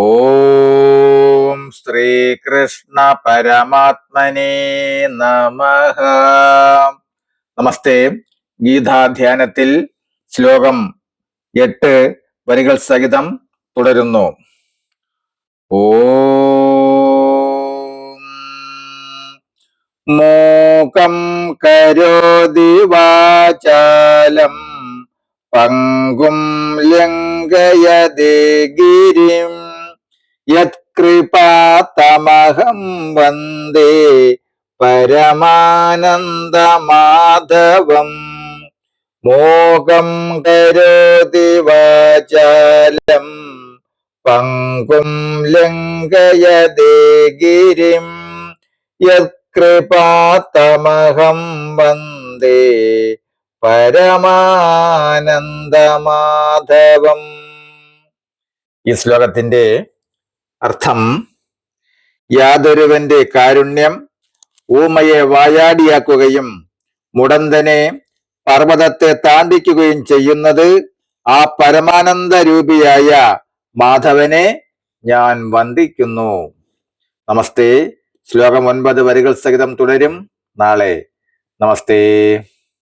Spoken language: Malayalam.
ഓം ശ്രീകൃഷ്ണ പരമാത്മനേ നമഃ. നമസ്തേ. ഗീതാധ്യാനത്തിൽ ശ്ലോകം 8 വരികൾ സഹിതം തുടരുന്നു. ഓം മൂകം കരോതി വാചാലം പങ്കും ലംഘയതേ ഗിരിം യത്കൃപാതമഹം വന്ദേ പരമാനന്ദമാധവം. മൂകം കരോതി വാചാലം പങ്കും ലംഘയതേ ഗിരിം യത്കൃപാതമഹം വന്ദേ പരമാനന്ദമാധവം. ഈ ശ്ലോകത്തിന്റെ അർത്ഥം: യാതൊരുവന്റെ കാരുണ്യം ഊമയെ വായാടിയാക്കുകയും മുടന്തനെ പർവ്വതത്തെ താണ്ടിക്കുകയും ചെയ്യുന്നത് ആ പരമാനന്ദ രൂപിയായ മാധവനെ ഞാൻ വന്ദിക്കുന്നു. നമസ്തേ. ശ്ലോകം 9 വരികൾ സഹിതം തുടരും നാളെ. നമസ്തേ.